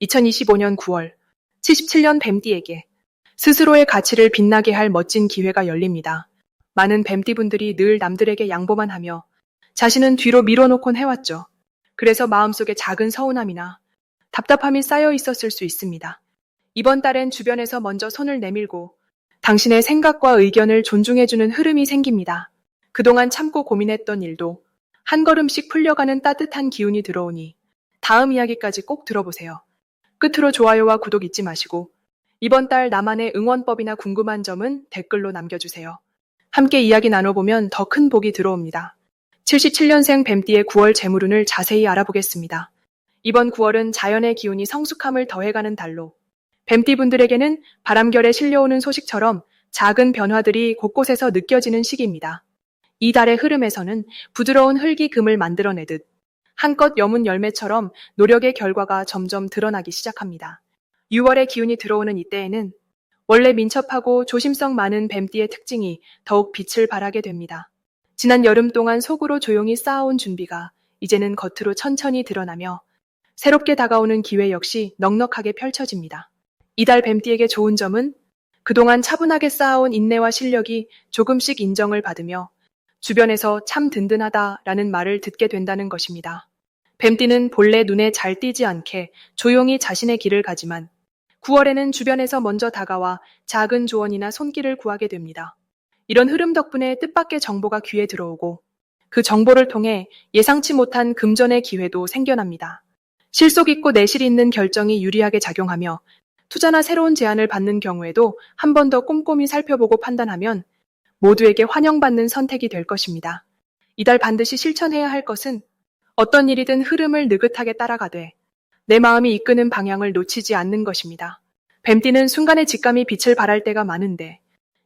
2025년 9월 77년 뱀띠에게 스스로의 가치를 빛나게 할 멋진 기회가 열립니다. 많은 뱀띠분들이 늘 남들에게 양보만 하며 자신은 뒤로 밀어놓곤 해왔죠. 그래서 마음속에 작은 서운함이나 답답함이 쌓여 있었을 수 있습니다. 이번 달엔 주변에서 먼저 손을 내밀고 당신의 생각과 의견을 존중해주는 흐름이 생깁니다. 그동안 참고 고민했던 일도 한 걸음씩 풀려가는 따뜻한 기운이 들어오니 다음 이야기까지 꼭 들어보세요. 끝으로 좋아요와 구독 잊지 마시고 이번 달 나만의 응원법이나 궁금한 점은 댓글로 남겨주세요. 함께 이야기 나눠보면 더 큰 복이 들어옵니다. 77년생 뱀띠의 9월 재물운을 자세히 알아보겠습니다. 이번 9월은 자연의 기운이 성숙함을 더해가는 달로 뱀띠분들에게는 바람결에 실려오는 소식처럼 작은 변화들이 곳곳에서 느껴지는 시기입니다. 이 달의 흐름에서는 부드러운 흙이 금을 만들어내듯 한껏 여문 열매처럼 노력의 결과가 점점 드러나기 시작합니다. 6월의 기운이 들어오는 이때에는 원래 민첩하고 조심성 많은 뱀띠의 특징이 더욱 빛을 발하게 됩니다. 지난 여름 동안 속으로 조용히 쌓아온 준비가 이제는 겉으로 천천히 드러나며 새롭게 다가오는 기회 역시 넉넉하게 펼쳐집니다. 이달 뱀띠에게 좋은 점은 그동안 차분하게 쌓아온 인내와 실력이 조금씩 인정을 받으며 주변에서 참 든든하다라는 말을 듣게 된다는 것입니다. 뱀띠는 본래 눈에 잘 띄지 않게 조용히 자신의 길을 가지만 9월에는 주변에서 먼저 다가와 작은 조언이나 손길을 구하게 됩니다. 이런 흐름 덕분에 뜻밖의 정보가 귀에 들어오고 그 정보를 통해 예상치 못한 금전의 기회도 생겨납니다. 실속 있고 내실 있는 결정이 유리하게 작용하며 투자나 새로운 제안을 받는 경우에도 한 번 더 꼼꼼히 살펴보고 판단하면 모두에게 환영받는 선택이 될 것입니다. 이달 반드시 실천해야 할 것은 어떤 일이든 흐름을 느긋하게 따라가되 내 마음이 이끄는 방향을 놓치지 않는 것입니다. 뱀띠는 순간의 직감이 빛을 발할 때가 많은데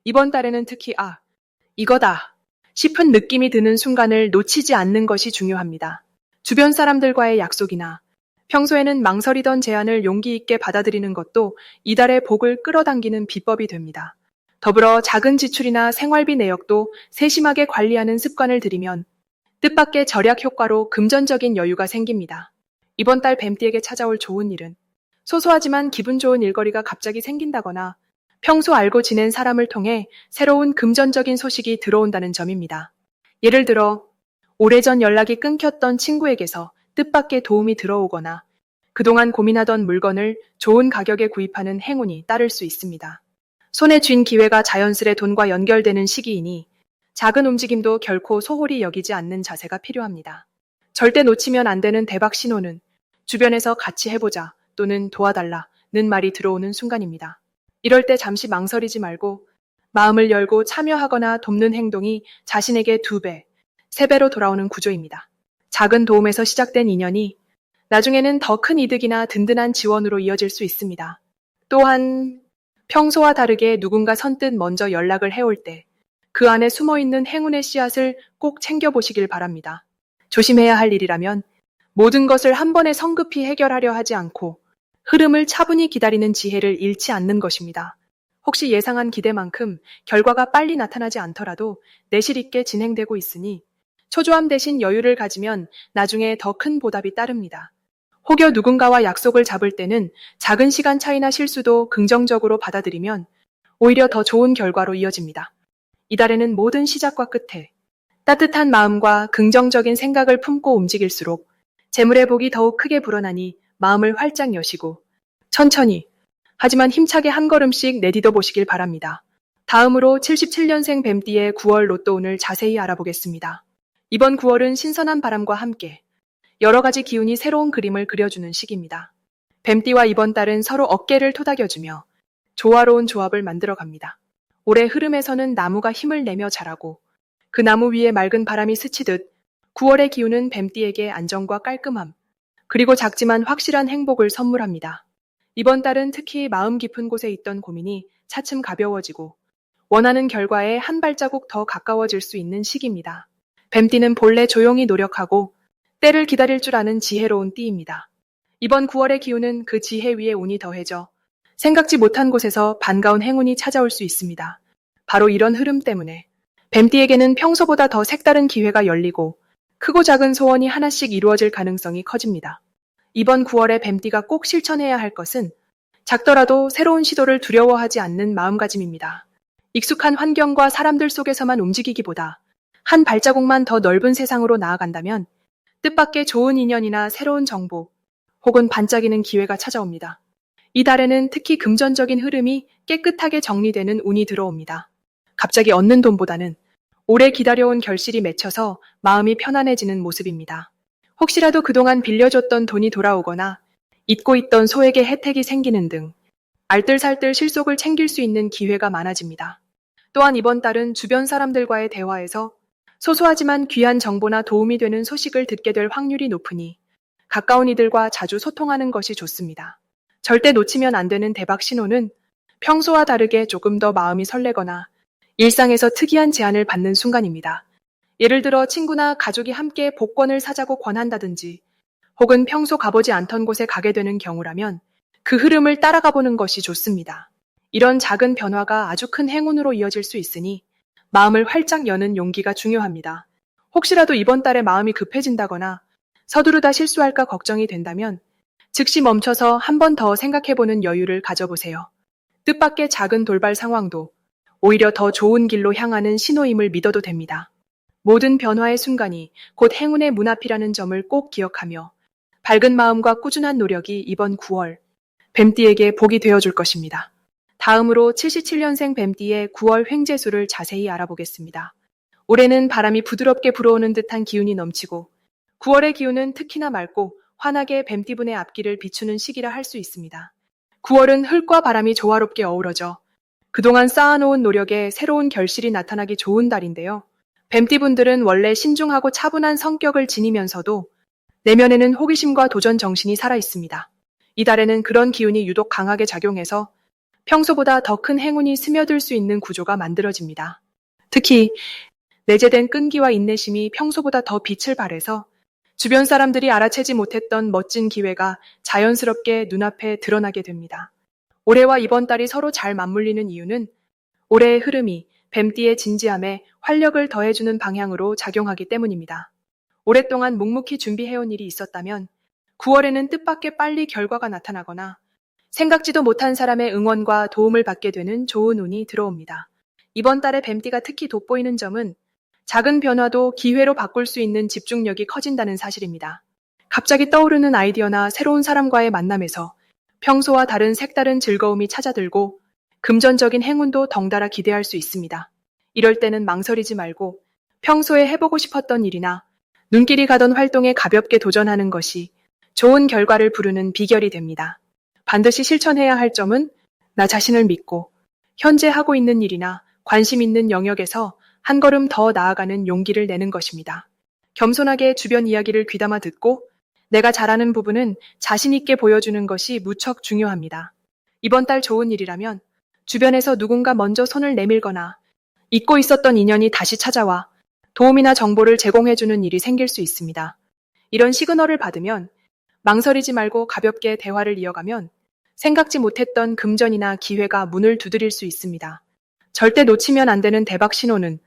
이번 달에는 특히 이거다 싶은 느낌이 드는 순간을 놓치지 않는 것이 중요합니다. 주변 사람들과의 약속이나 평소에는 망설이던 제안을 용기 있게 받아들이는 것도 이달의 복을 끌어당기는 비법이 됩니다. 더불어 작은 지출이나 생활비 내역도 세심하게 관리하는 습관을 들이면 뜻밖의 절약 효과로 금전적인 여유가 생깁니다. 이번 달 뱀띠에게 찾아올 좋은 일은 소소하지만 기분 좋은 일거리가 갑자기 생긴다거나 평소 알고 지낸 사람을 통해 새로운 금전적인 소식이 들어온다는 점입니다. 예를 들어 오래전 연락이 끊겼던 친구에게서 뜻밖의 도움이 들어오거나 그동안 고민하던 물건을 좋은 가격에 구입하는 행운이 따를 수 있습니다. 손에 쥔 기회가 자연스레 돈과 연결되는 시기이니 작은 움직임도 결코 소홀히 여기지 않는 자세가 필요합니다. 절대 놓치면 안 되는 대박 신호는 주변에서 같이 해보자 또는 도와달라는 말이 들어오는 순간입니다. 이럴 때 잠시 망설이지 말고 마음을 열고 참여하거나 돕는 행동이 자신에게 2배, 3배로 돌아오는 구조입니다. 작은 도움에서 시작된 인연이 나중에는 더 큰 이득이나 든든한 지원으로 이어질 수 있습니다. 또한 평소와 다르게 누군가 선뜻 먼저 연락을 해올 때 그 안에 숨어있는 행운의 씨앗을 꼭 챙겨보시길 바랍니다. 조심해야 할 일이라면 모든 것을 한 번에 성급히 해결하려 하지 않고 흐름을 차분히 기다리는 지혜를 잃지 않는 것입니다. 혹시 예상한 기대만큼 결과가 빨리 나타나지 않더라도 내실 있게 진행되고 있으니 초조함 대신 여유를 가지면 나중에 더 큰 보답이 따릅니다. 혹여 누군가와 약속을 잡을 때는 작은 시간 차이나 실수도 긍정적으로 받아들이면 오히려 더 좋은 결과로 이어집니다. 이달에는 모든 시작과 끝에 따뜻한 마음과 긍정적인 생각을 품고 움직일수록 재물의 복이 더욱 크게 불어나니 마음을 활짝 여시고 천천히 하지만 힘차게 한 걸음씩 내디뎌 보시길 바랍니다. 다음으로 77년생 뱀띠의 9월 로또운을 자세히 알아보겠습니다. 이번 9월은 신선한 바람과 함께 여러 가지 기운이 새로운 그림을 그려주는 시기입니다. 뱀띠와 이번 달은 서로 어깨를 토닥여주며 조화로운 조합을 만들어갑니다. 올해 흐름에서는 나무가 힘을 내며 자라고 그 나무 위에 맑은 바람이 스치듯 9월의 기운은 뱀띠에게 안정과 깔끔함, 그리고 작지만 확실한 행복을 선물합니다. 이번 달은 특히 마음 깊은 곳에 있던 고민이 차츰 가벼워지고 원하는 결과에 한 발자국 더 가까워질 수 있는 시기입니다. 뱀띠는 본래 조용히 노력하고 때를 기다릴 줄 아는 지혜로운 띠입니다. 이번 9월의 기운은 그 지혜 위에 운이 더해져 생각지 못한 곳에서 반가운 행운이 찾아올 수 있습니다. 바로 이런 흐름 때문에 뱀띠에게는 평소보다 더 색다른 기회가 열리고 크고 작은 소원이 하나씩 이루어질 가능성이 커집니다. 이번 9월에 뱀띠가 꼭 실천해야 할 것은 작더라도 새로운 시도를 두려워하지 않는 마음가짐입니다. 익숙한 환경과 사람들 속에서만 움직이기보다 한 발자국만 더 넓은 세상으로 나아간다면 뜻밖의 좋은 인연이나 새로운 정보 혹은 반짝이는 기회가 찾아옵니다. 이 달에는 특히 금전적인 흐름이 깨끗하게 정리되는 운이 들어옵니다. 갑자기 얻는 돈보다는 오래 기다려온 결실이 맺혀서 마음이 편안해지는 모습입니다. 혹시라도 그동안 빌려줬던 돈이 돌아오거나 잊고 있던 소액의 혜택이 생기는 등 알뜰살뜰 실속을 챙길 수 있는 기회가 많아집니다. 또한 이번 달은 주변 사람들과의 대화에서 소소하지만 귀한 정보나 도움이 되는 소식을 듣게 될 확률이 높으니 가까운 이들과 자주 소통하는 것이 좋습니다. 절대 놓치면 안 되는 대박 신호는 평소와 다르게 조금 더 마음이 설레거나 일상에서 특이한 제안을 받는 순간입니다. 예를 들어 친구나 가족이 함께 복권을 사자고 권한다든지 혹은 평소 가보지 않던 곳에 가게 되는 경우라면 그 흐름을 따라가 보는 것이 좋습니다. 이런 작은 변화가 아주 큰 행운으로 이어질 수 있으니 마음을 활짝 여는 용기가 중요합니다. 혹시라도 이번 달에 마음이 급해진다거나 서두르다 실수할까 걱정이 된다면 즉시 멈춰서 한 번 더 생각해보는 여유를 가져보세요. 뜻밖의 작은 돌발 상황도 오히려 더 좋은 길로 향하는 신호임을 믿어도 됩니다. 모든 변화의 순간이 곧 행운의 문 앞이라는 점을 꼭 기억하며 밝은 마음과 꾸준한 노력이 이번 9월 뱀띠에게 복이 되어줄 것입니다. 다음으로 77년생 뱀띠의 9월 횡재수를 자세히 알아보겠습니다. 올해는 바람이 부드럽게 불어오는 듯한 기운이 넘치고 9월의 기운은 특히나 맑고 환하게 뱀띠분의 앞길을 비추는 시기라 할 수 있습니다. 9월은 흙과 바람이 조화롭게 어우러져 그동안 쌓아놓은 노력에 새로운 결실이 나타나기 좋은 달인데요. 뱀띠분들은 원래 신중하고 차분한 성격을 지니면서도 내면에는 호기심과 도전 정신이 살아 있습니다. 이 달에는 그런 기운이 유독 강하게 작용해서 평소보다 더 큰 행운이 스며들 수 있는 구조가 만들어집니다. 특히 내재된 끈기와 인내심이 평소보다 더 빛을 발해서 주변 사람들이 알아채지 못했던 멋진 기회가 자연스럽게 눈앞에 드러나게 됩니다. 올해와 이번 달이 서로 잘 맞물리는 이유는 올해의 흐름이 뱀띠의 진지함에 활력을 더해주는 방향으로 작용하기 때문입니다. 오랫동안 묵묵히 준비해온 일이 있었다면 9월에는 뜻밖의 빨리 결과가 나타나거나 생각지도 못한 사람의 응원과 도움을 받게 되는 좋은 운이 들어옵니다. 이번 달에 뱀띠가 특히 돋보이는 점은 작은 변화도 기회로 바꿀 수 있는 집중력이 커진다는 사실입니다. 갑자기 떠오르는 아이디어나 새로운 사람과의 만남에서 평소와 다른 색다른 즐거움이 찾아들고 금전적인 행운도 덩달아 기대할 수 있습니다. 이럴 때는 망설이지 말고 평소에 해보고 싶었던 일이나 눈길이 가던 활동에 가볍게 도전하는 것이 좋은 결과를 부르는 비결이 됩니다. 반드시 실천해야 할 점은 나 자신을 믿고 현재 하고 있는 일이나 관심 있는 영역에서 한 걸음 더 나아가는 용기를 내는 것입니다. 겸손하게 주변 이야기를 귀담아 듣고 내가 잘하는 부분은 자신 있게 보여주는 것이 무척 중요합니다. 이번 달 좋은 일이라면 주변에서 누군가 먼저 손을 내밀거나 잊고 있었던 인연이 다시 찾아와 도움이나 정보를 제공해주는 일이 생길 수 있습니다. 이런 시그널을 받으면 망설이지 말고 가볍게 대화를 이어가면 생각지 못했던 금전이나 기회가 문을 두드릴 수 있습니다. 절대 놓치면 안 되는 대박 신호는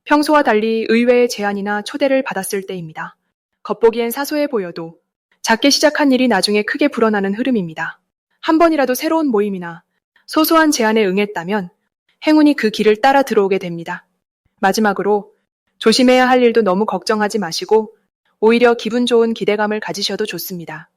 평소와 달리 의외의 제안이나 초대를 받았을 때입니다. 겉보기엔 사소해 보여도 작게 시작한 일이 나중에 크게 불어나는 흐름입니다. 한 번이라도 새로운 모임이나 소소한 제안에 응했다면 행운이 그 길을 따라 들어오게 됩니다. 마지막으로 조심해야 할 일도 너무 걱정하지 마시고 오히려 기분 좋은 기대감을 가지셔도 좋습니다.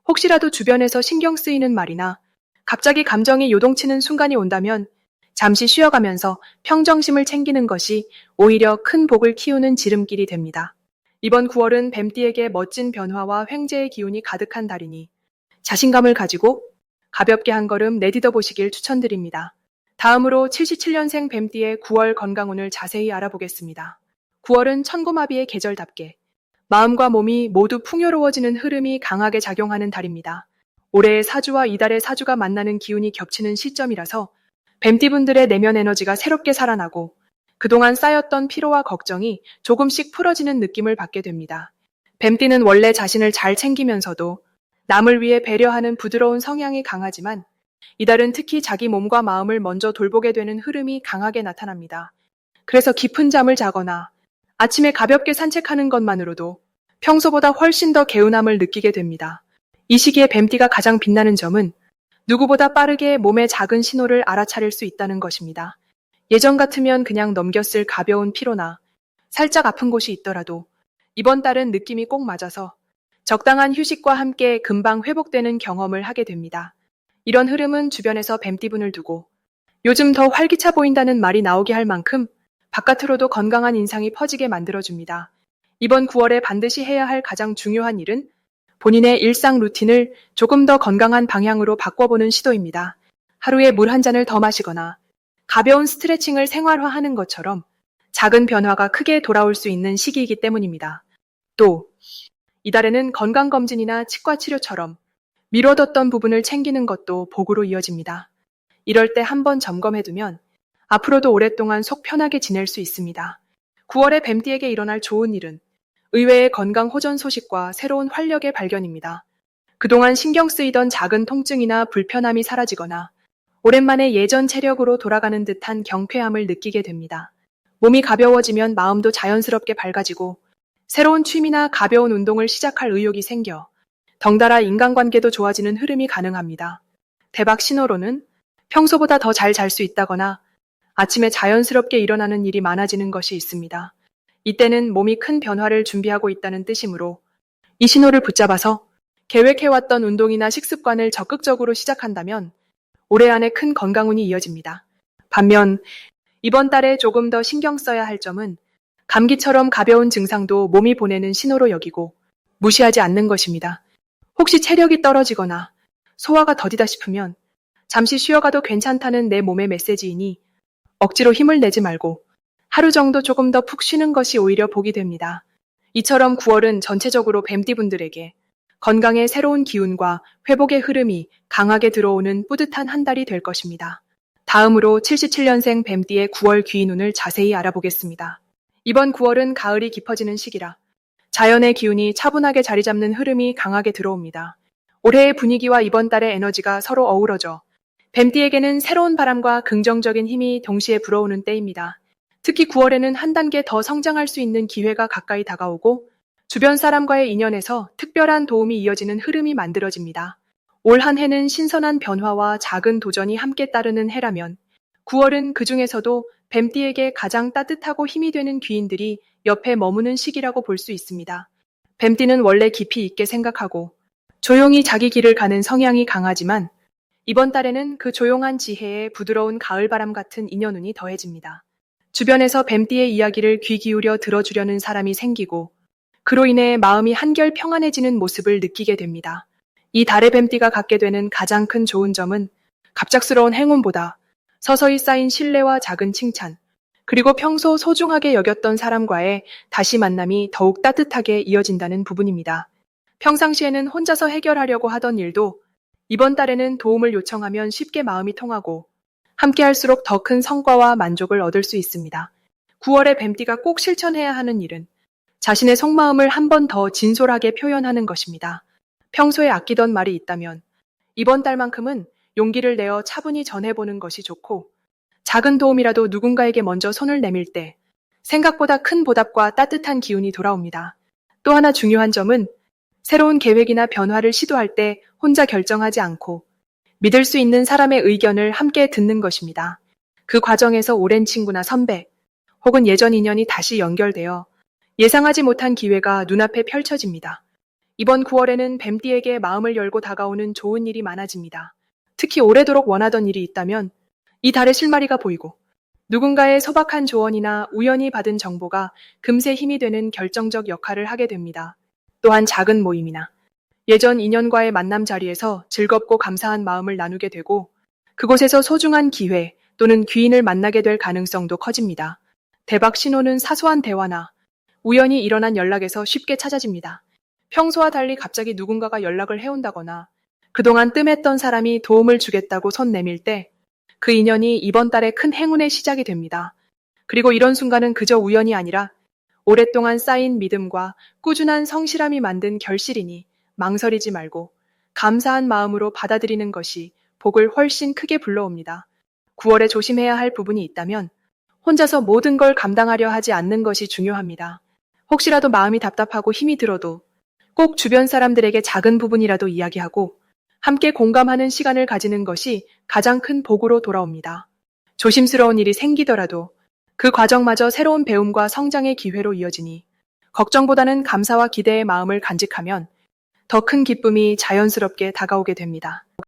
혹시라도 주변에서 신경 쓰이는 말이나 갑자기 감정이 요동치는 순간이 온다면 잠시 쉬어가면서 평정심을 챙기는 것이 오히려 큰 복을 키우는 지름길이 됩니다. 이번 9월은 뱀띠에게 멋진 변화와 횡재의 기운이 가득한 달이니 자신감을 가지고 가볍게 한 걸음 내딛어 보시길 추천드립니다. 다음으로 77년생 뱀띠의 9월 건강운을 자세히 알아보겠습니다. 9월은 천고마비의 계절답게 마음과 몸이 모두 풍요로워지는 흐름이 강하게 작용하는 달입니다. 올해의 사주와 이달의 사주가 만나는 기운이 겹치는 시점이라서 뱀띠분들의 내면 에너지가 새롭게 살아나고 그동안 쌓였던 피로와 걱정이 조금씩 풀어지는 느낌을 받게 됩니다. 뱀띠는 원래 자신을 잘 챙기면서도 남을 위해 배려하는 부드러운 성향이 강하지만 이달은 특히 자기 몸과 마음을 먼저 돌보게 되는 흐름이 강하게 나타납니다. 그래서 깊은 잠을 자거나 아침에 가볍게 산책하는 것만으로도 평소보다 훨씬 더 개운함을 느끼게 됩니다. 이 시기에 뱀띠가 가장 빛나는 점은 누구보다 빠르게 몸의 작은 신호를 알아차릴 수 있다는 것입니다. 예전 같으면 그냥 넘겼을 가벼운 피로나 살짝 아픈 곳이 있더라도 이번 달은 느낌이 꼭 맞아서 적당한 휴식과 함께 금방 회복되는 경험을 하게 됩니다. 이런 흐름은 주변에서 뱀띠분을 두고 요즘 더 활기차 보인다는 말이 나오게 할 만큼 바깥으로도 건강한 인상이 퍼지게 만들어줍니다. 이번 9월에 반드시 해야 할 가장 중요한 일은 본인의 일상 루틴을 조금 더 건강한 방향으로 바꿔보는 시도입니다. 하루에 물 한 잔을 더 마시거나 가벼운 스트레칭을 생활화하는 것처럼 작은 변화가 크게 돌아올 수 있는 시기이기 때문입니다. 또 이달에는 건강검진이나 치과 치료처럼 미뤄뒀던 부분을 챙기는 것도 복으로 이어집니다. 이럴 때 한번 점검해두면 앞으로도 오랫동안 속 편하게 지낼 수 있습니다. 9월에 뱀띠에게 일어날 좋은 일은 의외의 건강 호전 소식과 새로운 활력의 발견입니다. 그동안 신경 쓰이던 작은 통증이나 불편함이 사라지거나 오랜만에 예전 체력으로 돌아가는 듯한 경쾌함을 느끼게 됩니다. 몸이 가벼워지면 마음도 자연스럽게 밝아지고 새로운 취미나 가벼운 운동을 시작할 의욕이 생겨 덩달아 인간관계도 좋아지는 흐름이 가능합니다. 대박 신호로는 평소보다 더 잘 잘 수 있다거나 아침에 자연스럽게 일어나는 일이 많아지는 것이 있습니다. 이때는 몸이 큰 변화를 준비하고 있다는 뜻이므로 이 신호를 붙잡아서 계획해왔던 운동이나 식습관을 적극적으로 시작한다면 올해 안에 큰 건강운이 이어집니다. 반면 이번 달에 조금 더 신경 써야 할 점은 감기처럼 가벼운 증상도 몸이 보내는 신호로 여기고 무시하지 않는 것입니다. 혹시 체력이 떨어지거나 소화가 더디다 싶으면 잠시 쉬어가도 괜찮다는 내 몸의 메시지이니 억지로 힘을 내지 말고 하루 정도 조금 더 푹 쉬는 것이 오히려 복이 됩니다. 이처럼 9월은 전체적으로 뱀띠분들에게 건강의 새로운 기운과 회복의 흐름이 강하게 들어오는 뿌듯한 한 달이 될 것입니다. 다음으로 77년생 뱀띠의 9월 귀인운을 자세히 알아보겠습니다. 이번 9월은 가을이 깊어지는 시기라 자연의 기운이 차분하게 자리 잡는 흐름이 강하게 들어옵니다. 올해의 분위기와 이번 달의 에너지가 서로 어우러져 뱀띠에게는 새로운 바람과 긍정적인 힘이 동시에 불어오는 때입니다. 특히 9월에는 한 단계 더 성장할 수 있는 기회가 가까이 다가오고 주변 사람과의 인연에서 특별한 도움이 이어지는 흐름이 만들어집니다. 올 한 해는 신선한 변화와 작은 도전이 함께 따르는 해라면 9월은 그 중에서도 뱀띠에게 가장 따뜻하고 힘이 되는 귀인들이 옆에 머무는 시기라고 볼 수 있습니다. 뱀띠는 원래 깊이 있게 생각하고 조용히 자기 길을 가는 성향이 강하지만 이번 달에는 그 조용한 지혜에 부드러운 가을바람 같은 인연운이 더해집니다. 주변에서 뱀띠의 이야기를 귀 기울여 들어주려는 사람이 생기고 그로 인해 마음이 한결 평안해지는 모습을 느끼게 됩니다. 이 달의 뱀띠가 갖게 되는 가장 큰 좋은 점은 갑작스러운 행운보다 서서히 쌓인 신뢰와 작은 칭찬, 그리고 평소 소중하게 여겼던 사람과의 다시 만남이 더욱 따뜻하게 이어진다는 부분입니다. 평상시에는 혼자서 해결하려고 하던 일도 이번 달에는 도움을 요청하면 쉽게 마음이 통하고 함께 할수록 더 큰 성과와 만족을 얻을 수 있습니다. 9월에 뱀띠가 꼭 실천해야 하는 일은 자신의 속마음을 한 번 더 진솔하게 표현하는 것입니다. 평소에 아끼던 말이 있다면 이번 달만큼은 용기를 내어 차분히 전해보는 것이 좋고 작은 도움이라도 누군가에게 먼저 손을 내밀 때 생각보다 큰 보답과 따뜻한 기운이 돌아옵니다. 또 하나 중요한 점은 새로운 계획이나 변화를 시도할 때 혼자 결정하지 않고 믿을 수 있는 사람의 의견을 함께 듣는 것입니다. 그 과정에서 오랜 친구나 선배 혹은 예전 인연이 다시 연결되어 예상하지 못한 기회가 눈앞에 펼쳐집니다. 이번 9월에는 뱀띠에게 마음을 열고 다가오는 좋은 일이 많아집니다. 특히 오래도록 원하던 일이 있다면 이 달의 실마리가 보이고 누군가의 소박한 조언이나 우연히 받은 정보가 금세 힘이 되는 결정적 역할을 하게 됩니다. 또한 작은 모임이나 예전 인연과의 만남 자리에서 즐겁고 감사한 마음을 나누게 되고 그곳에서 소중한 기회 또는 귀인을 만나게 될 가능성도 커집니다. 대박 신호는 사소한 대화나 우연히 일어난 연락에서 쉽게 찾아집니다. 평소와 달리 갑자기 누군가가 연락을 해온다거나 그동안 뜸했던 사람이 도움을 주겠다고 손 내밀 때 그 인연이 이번 달의 큰 행운의 시작이 됩니다. 그리고 이런 순간은 그저 우연이 아니라 오랫동안 쌓인 믿음과 꾸준한 성실함이 만든 결실이니 망설이지 말고 감사한 마음으로 받아들이는 것이 복을 훨씬 크게 불러옵니다. 9월에 조심해야 할 부분이 있다면 혼자서 모든 걸 감당하려 하지 않는 것이 중요합니다. 혹시라도 마음이 답답하고 힘이 들어도 꼭 주변 사람들에게 작은 부분이라도 이야기하고 함께 공감하는 시간을 가지는 것이 가장 큰 복으로 돌아옵니다. 조심스러운 일이 생기더라도 그 과정마저 새로운 배움과 성장의 기회로 이어지니 걱정보다는 감사와 기대의 마음을 간직하면 더 큰 기쁨이 자연스럽게 다가오게 됩니다.